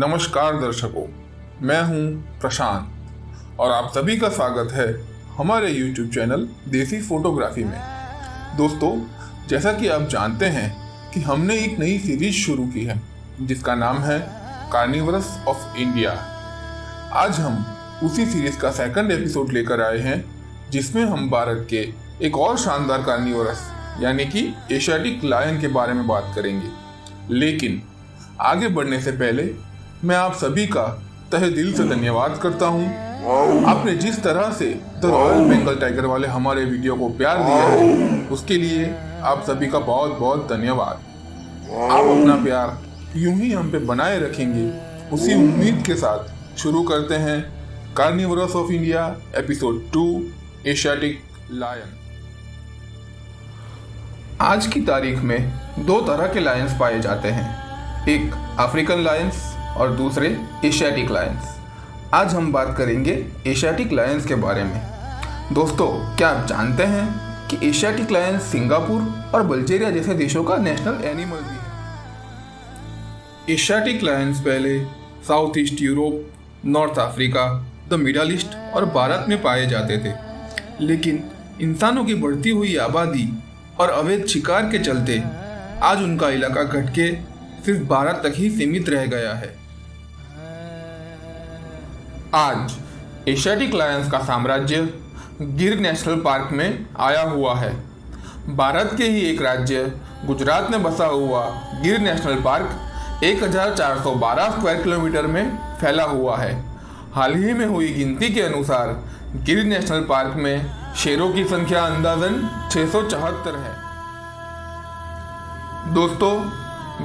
नमस्कार दर्शकों, मैं हूं प्रशांत और आप सभी का स्वागत है हमारे YouTube चैनल देसी फोटोग्राफी में। दोस्तों, जैसा कि आप जानते हैं कि हमने एक नई सीरीज शुरू की है जिसका नाम है कार्निवरस ऑफ इंडिया। आज हम उसी सीरीज का सेकंड एपिसोड लेकर आए हैं जिसमें हम भारत के एक और शानदार कार्निवरस यानी कि एशियाटिक लायन के बारे में बात करेंगे। लेकिन आगे बढ़ने से पहले मैं आप सभी का तहे दिल से धन्यवाद करता हूं। आपने जिस तरह से द रॉयल बंगाल टाइगर वाले हमारे वीडियो को प्यार दिया है उसके लिए आप सभी का बहुत बहुत धन्यवाद। आप अपना प्यार यूं ही हम पे बनाए रखेंगे, उसी उम्मीद के साथ शुरू करते हैं carnivores of India episode 2 Asiatic lion. आज की तारीख में दो तरह के लायंस पाए जाते हैं, एक अफ्रीकन लायंस और दूसरे एशियाटिक लायंस। आज हम बात करेंगे एशियाटिक लायंस के बारे में। दोस्तों, क्या आप जानते हैं कि एशियाटिक लायंस सिंगापुर और बल्गेरिया जैसे देशों का नेशनल एनिमल भी है। एशियाटिक लायंस पहले south east Europe, north Africa, the middle east और भारत में पाए जाते थे, लेकिन इंसानों की बढ़ती हुई आबादी और अवैध शिकार के चलते आज उनका इलाका घट के सिर्फ भारत तक ही सीमित रह गया है। आज एशियाटिक लायंस का साम्राज्य गिर नेशनल पार्क में आया हुआ है। भारत के ही एक राज्य गुजरात में बसा हुआ गिर नेशनल पार्क 1412 स्क्वायर किलोमीटर में फैला हुआ है। हाल ही में हुई गिनती के अनुसार गिर नेशनल पार्क में शेरों की संख्या अंदाजन 674 है। दोस्तों,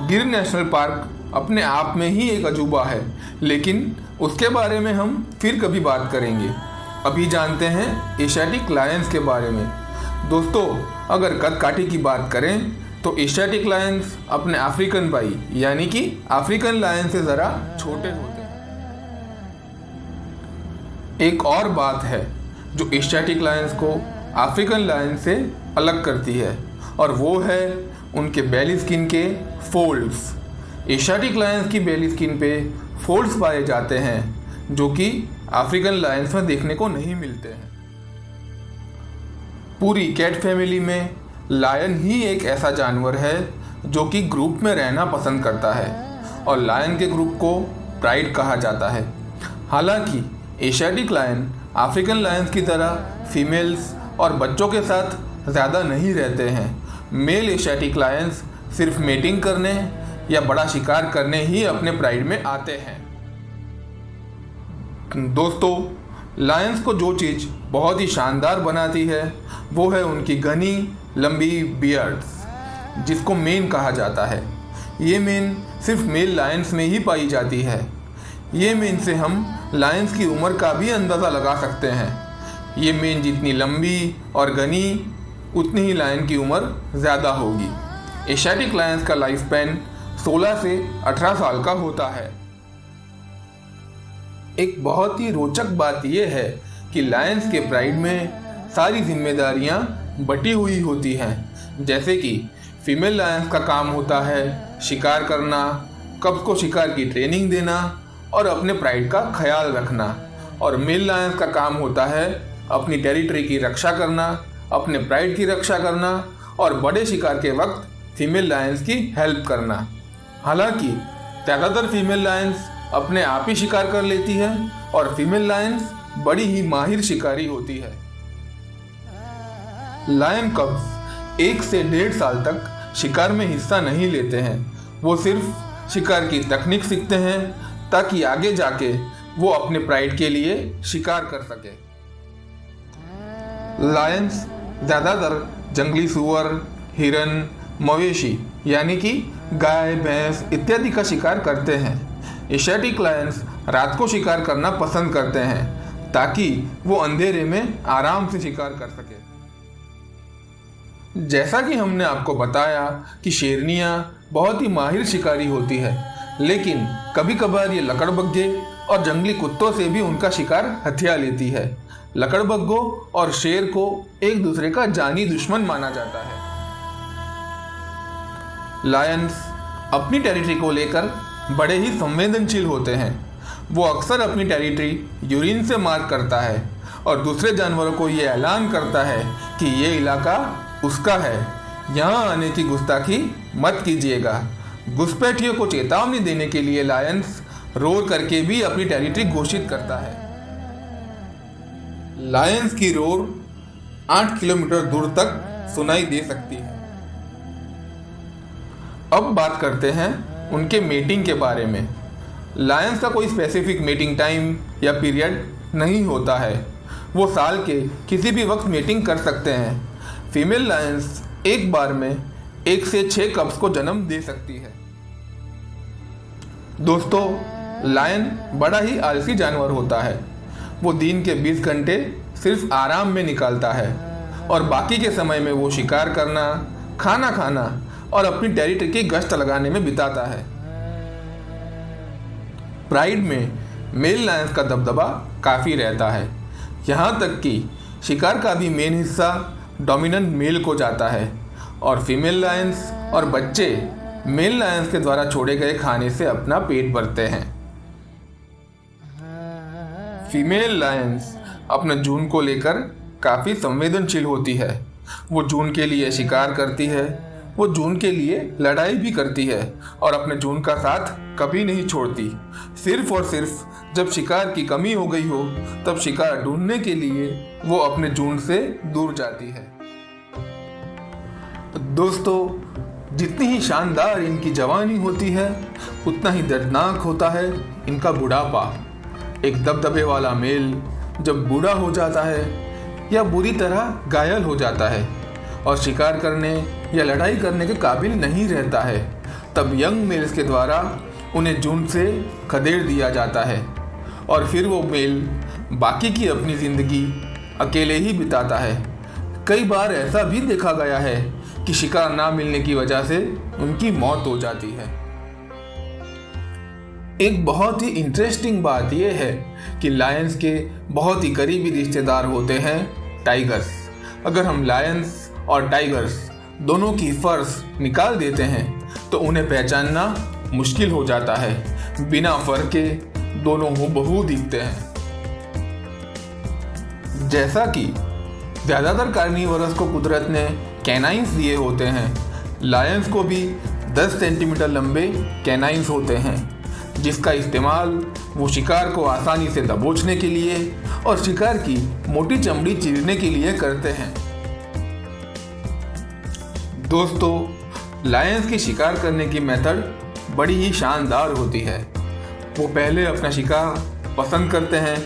गिर नेशनल पार्क अपने आप में ही एक अजूबा है, लेकिन उसके बारे में हम फिर कभी बात करेंगे। अभी जानते हैं एशियाटिक लायंस के बारे में। दोस्तों, अगर कद काठी की बात करें तो एशियाटिक लायंस अपने अफ्रीकन भाई यानी कि अफ्रीकन लायन से ज़रा छोटे होते हैं। एक और बात है जो एशियाटिक लायंस को अफ्रीकन लायन से अलग करती है, और वो है उनके बेली स्किन के फोल्ड्स। एशियाटिक लायंस की बेली स्किन पे फोल्ड्स पाए जाते हैं जो कि अफ्रीकन लायंस में देखने को नहीं मिलते हैं। पूरी कैट फैमिली में लायन ही एक ऐसा जानवर है जो कि ग्रुप में रहना पसंद करता है, और लायन के ग्रुप को प्राइड कहा जाता है। हालांकि एशियाटिक लायन अफ्रीकन लायंस की तरह फीमेल्स और बच्चों के साथ ज़्यादा नहीं रहते हैं। मेल एशियाटिक लायंस सिर्फ मेटिंग करने या बड़ा शिकार करने ही अपने प्राइड में आते हैं। दोस्तों, लायंस को जो चीज़ बहुत ही शानदार बनाती है वो है उनकी घनी लंबी बियर्ड्स, जिसको मेन कहा जाता है। ये मेन सिर्फ मेल लायंस में ही पाई जाती है। ये मेन से हम लायंस की उम्र का भी अंदाज़ा लगा सकते हैं। ये मेन जितनी लंबी और घनी उतनी ही लायन की उम्र ज़्यादा होगी। एशियाटिक लायंस का लाइफ स्पैन 16 से 18 साल का होता है। एक बहुत ही रोचक बात यह है कि लायंस के प्राइड में सारी जिम्मेदारियां बटी हुई होती हैं, जैसे कि फीमेल लायंस का काम होता है शिकार करना, कब्स को शिकार की ट्रेनिंग देना और अपने प्राइड का ख्याल रखना, और मेल लायंस का काम होता है अपनी टेरिटरी की रक्षा करना, अपने प्राइड की रक्षा करना और बड़े शिकार के वक्त फीमेल लायंस की हेल्प करना। हालांकि ज़्यादातर फीमेल लायंस अपने आप ही शिकार कर लेती है और फीमेल लायंस बड़ी ही माहिर शिकारी होती है। लायन कब्स 1 से 1.5 साल तक शिकार में हिस्सा नहीं लेते हैं। वो सिर्फ शिकार की तकनीक सीखते हैं ताकि आगे जाके वो अपने प्राइड के लिए शिकार कर सके। लायंस ज़्यादातर जंगली सुअर, हिरन, मवेशी यानी कि गाय, भैंस इत्यादि का शिकार करते हैं। एशियाटिक लायंस रात को शिकार करना पसंद करते हैं ताकि वो अंधेरे में आराम से शिकार कर सके। जैसा कि हमने आपको बताया कि शेरनियाँ बहुत ही माहिर शिकारी होती है, लेकिन कभी कभार ये लकड़बग्घे और जंगली कुत्तों से भी उनका शिकार हथिया लेती है। लकड़बग्घों और शेर को एक दूसरे का जानी दुश्मन माना जाता है। लायंस अपनी टेरिटरी को लेकर बड़े ही संवेदनशील होते हैं। वो अक्सर अपनी टेरिटरी यूरिन से मार्क करता है और दूसरे जानवरों को ये ऐलान करता है कि ये इलाका उसका है, यहाँ आने की गुस्ताखी मत कीजिएगा। घुसपैठियों को चेतावनी देने के लिए लायंस रोर करके भी अपनी टेरिटरी घोषित करता है। लायंस की रोर 8 किलोमीटर दूर तक सुनाई दे सकती है। अब बात करते हैं उनके मेटिंग के बारे में। लायंस का कोई स्पेसिफिक मेटिंग टाइम या पीरियड नहीं होता है। वो साल के किसी भी वक्त मेटिंग कर सकते हैं। फीमेल लायंस एक बार में 1 से 6 कप्स को जन्म दे सकती है। दोस्तों, लायन बड़ा ही आलसी जानवर होता है। वो दिन के 20 घंटे सिर्फ आराम में निकालता है और बाकी के समय में वो शिकार करना, खाना खाना और अपनी टेरिटरी की गश्त लगाने में बिताता है। प्राइड में मेल लायंस का दबदबा काफ़ी रहता है। यहाँ तक कि शिकार का भी मेन हिस्सा डोमिनेंट मेल को जाता है और फीमेल लायंस और बच्चे मेल लायंस के द्वारा छोड़े गए खाने से अपना पेट भरते हैं। फीमेल लायंस अपने जून को लेकर काफ़ी संवेदनशील होती है। वो जून के लिए शिकार करती है, वो जून के लिए लड़ाई भी करती है और अपने जून का साथ कभी नहीं छोड़ती। सिर्फ और सिर्फ जब शिकार की कमी हो गई हो तब शिकार ढूंढने के लिए वो अपने जून से दूर जाती है। दोस्तों, जितनी ही शानदार इनकी जवानी होती है उतना ही दर्दनाक होता है इनका बुढ़ापा। एक दबदबे वाला मेल जब बूढ़ा हो जाता है या बुरी तरह घायल हो जाता है और शिकार करने या लड़ाई करने के काबिल नहीं रहता है, तब यंग मेल्स के द्वारा उन्हें जून से खदेड़ दिया जाता है और फिर वो मेल बाकी की अपनी ज़िंदगी अकेले ही बिताता है। कई बार ऐसा भी देखा गया है कि शिकार ना मिलने की वजह से उनकी मौत हो जाती है। एक बहुत ही इंटरेस्टिंग बात यह है कि लायंस के बहुत ही करीबी रिश्तेदार होते हैं टाइगर्स। अगर हम लायंस और टाइगर्स दोनों की फर्स निकाल देते हैं तो उन्हें पहचानना मुश्किल हो जाता है। बिना फर के दोनों हूबहू दिखते हैं। जैसा कि ज़्यादातर कार्निवोरस को कुदरत ने कैनाइंस दिए होते हैं, लायंस को भी 10 सेंटीमीटर लंबे कैनाइंस होते हैं, जिसका इस्तेमाल वो शिकार को आसानी से दबोचने के लिए और शिकार की मोटी चमड़ी चीरने के लिए करते हैं। दोस्तों, लायंस की शिकार करने की मेथड बड़ी ही शानदार होती है। वो पहले अपना शिकार पसंद करते हैं,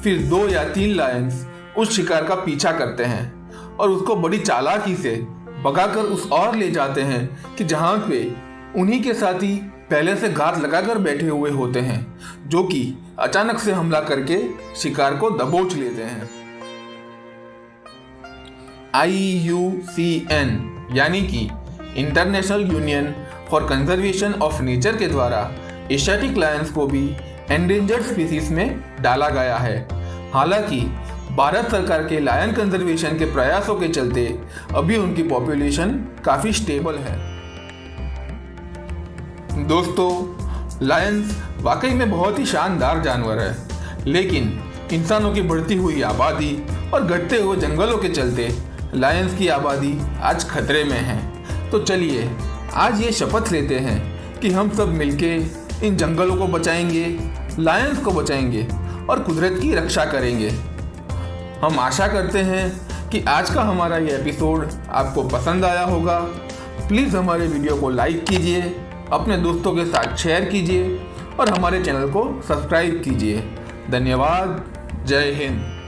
फिर 2 या 3 लायंस उस शिकार का पीछा करते हैं और उसको बड़ी चालाकी से भगाकर उस ओर ले जाते हैं कि जहाँ पे उन्हीं के साथी पहले से घात लगाकर बैठे हुए होते हैं, जो कि अचानक से हमला करके शिकार को दबोच लेते हैं। IUCN यानी कि international union for conservation of nature के द्वारा एशियाटिक लायंस को भी एंडेंजर्ड स्पीसीज में डाला गया है। हालांकि भारत सरकार के लायन कंजर्वेशन के प्रयासों के चलते अभी उनकी पॉपुलेशन काफ़ी स्टेबल है। दोस्तों, लायंस वाकई में बहुत ही शानदार जानवर है, लेकिन इंसानों की बढ़ती हुई आबादी और घटते हुए जंगलों के चलते लायंस की आबादी आज खतरे में है। तो चलिए आज ये शपथ लेते हैं कि हम सब मिलके इन जंगलों को बचाएंगे, लायंस को बचाएंगे और कुदरत की रक्षा करेंगे। हम आशा करते हैं कि आज का हमारा ये एपिसोड आपको पसंद आया होगा। प्लीज़ हमारे वीडियो को लाइक कीजिए, अपने दोस्तों के साथ शेयर कीजिए और हमारे चैनल को सब्सक्राइब कीजिए। धन्यवाद। जय हिंद।